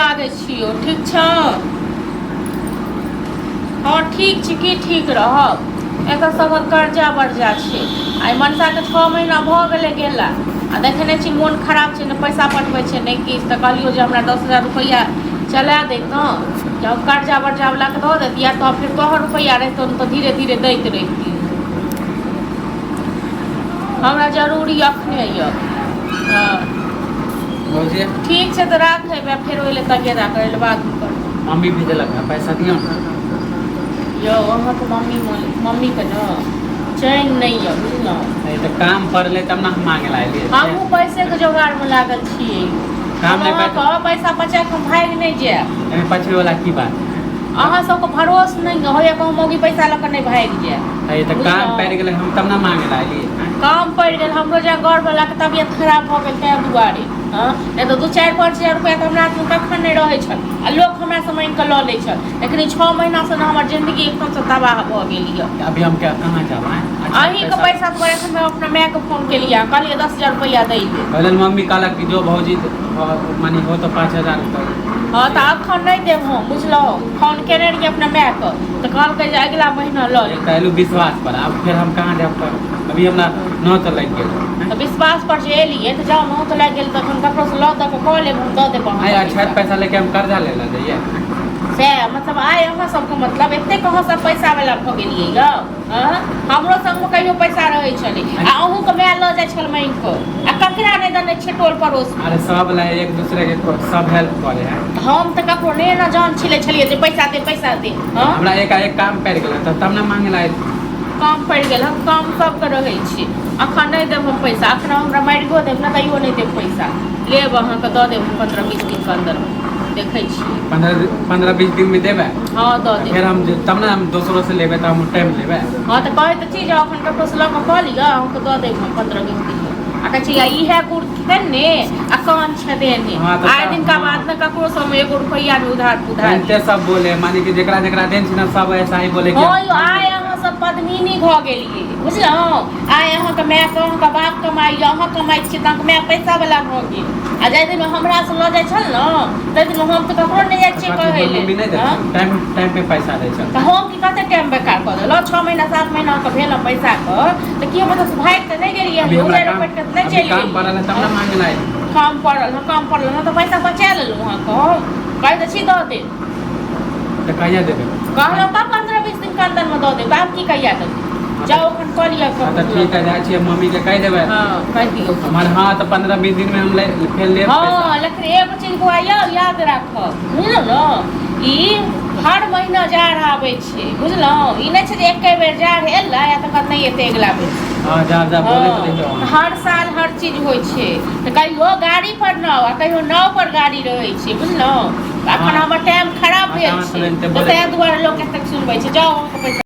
लागे छियो ठीक छ। हाँ ठीक छी की ठीक रहब एक सब कर्जा वर्जा छै आ मनसा के 6 महीना भ गेले गेला आ देखने छी मोन खराब छै ने पैसा पठबै छै नहीं किछ तऽ कहलियो जे हमरा 10,000 रुपया चला देतौ जब कर्जा वर्जा वाला के दऽ देतिया तो फिर तोहर रुपया रहतौ तो धीरे धीरे दैत रहिती हमरा जरूरी अखने य। हाँ ठीक छै तऽ राखै फेर ओइले तगेदा करै ले बात कर। मम्मी भेजलक पैसा दियो यो अहाँ तो मम्मी के न चैन नहीं है बुझलौ नहीं तो काम पड़ले तब ना हम मांगे लाए हमहू पैसे के जोगाड़ में लागल छियै काम नहीं पैसा बचा के भाग नहीं जाए एमे पछवे वाला की बात अहाँ सबके भरोस नहीं होय कहूँ मौगी पैसा लऽ के नहीं भाग जाए तो काम पड़ गेल हम तब ना मांगे लाए काम पड़ गेल हमरो जे घर वाला के तबियत खराब भ गेल तै दुआरे नहीं तो 2-4-5 हजार रुपया तो हमरा हाथ में कखन नहीं रहे छल आ लोग हमरा से मांग के लऽ लै छल लेकिन 6 महीना से ना हमर जिंदगी एकदम से तबाह भ गेल य। अभी हम क्या कहां जाब अहीं के पैसा तो एखन मैं अपना माय के फोन के लिया कहलिए 10,000 रुपया दे दे पहले मम्मी कहलक कि जो भौजी मानी हो तो 5,000 रुपया हाँ तो अखन नहीं देव हम बुझलो फोन केने रहिए अपना माय के तो कहलकै जे अगला महीना लऽ ले कहलू विश्वास पर अब फिर हम कहां जाब अभी हमरा न तो लग गेल तो विश्वास पर जे एलिए तो जाओ न तो लग गेल तो हम ककरो से लऽ द के कॉल लेब हम दऽ देब आय अच्छा पैसा लेके हम कर्जा ले ला जाइए से मतलब आय अहाँ सबके मतलब एते कहाँ सब पैसा वाला भ गेलिए य हमरो संग में कहियो पैसा रहे छले आ अहूँ के माय लऽ जाय छल मांग के आ ककरा नहीं दने छै टोल पड़ोस अरे सब ला एक दूसरे के सब हेल्प करे है हम तो ककरो नहीं ना जान छिले छलिए जे पैसा दे हमरा एक काम पड़ गेल तब ना मांगे लाए काम पड़ गेल हम काम सब के रहे छी अखन नहीं देब हम पैसा अखन हमरा मारिगो देब ना तैयो नहीं देब पैसा लेब अहाँ के दऽ देब 15-20 दिन के अंदर देखे छी 15-20 दिन में देबे। हाँ दऽ देब फिर हम तब ना हम दोसरो से लेबे त हम टाइम लेबे। हाँ तो कहे तो चीज अखन ककरो से लऽ के कऽ लिअ अहाँके दऽ देब हम 15-20 दिन में आ कहै छी इहे गुड़ खेने आ कान छदेने आइ दिन का बात ना ककरो से हम 1 रुपया में उधार ते सब बोले माने कि जेकरा जेकरा देन छी ना सब ऐसा ही बोले कि हां आइ अहाँ सब पद्मिनी भ गेलिए बुझलौ आइ अहाँ के माय के अहाँ के बाप कमाई अहाँ कमाई छी त माय पैसा वाला भ गेल आ जाय दिन में हमरा से लऽ जाय छल न तै दिन हम तो ककरो नहीं जाय छी कहै ले टाइम पे पैसा दै छ त हम की कते टाइम बेकार कर देलौ 6 महीना 7 महीना के भेल पैसा क त की मतलब से भाग त नहीं गेलिए हम उधार रुपया के नहीं चली काम पड़ल तब ना मांगे लाए काम पड़ल ना तो पैसा बचा लेलु वहां को कह दे छी दऽ दे त कहिया देबे कहलौ का 15-20 दिन के अंदर में दऽ दे बाप की कहिया देबे जाओ अपन कर लिया तो ठीक है जाय छी मम्मी के कह देबे हां कह दियो हमार हां तो 15-20 दिन में हम ले फिर लेब हां लेकिन एगो चीज को याद राखब बुझलौ न ई हर महीना जार आबै छै बुझलौ ई नहीं छै जे एक बेर जार एला या त कत नहीं एते अगला बेर हां जा बोले तो देखियो हर साल हर चीज होय छै त कहियो गाड़ी पर न आ कहियो नाव पर गाड़ी रहै छै बुझलौ अखन हमर टाइम खराब भेल छै त तै दुआरे लोग एते सुनबै छै जाओ पैसा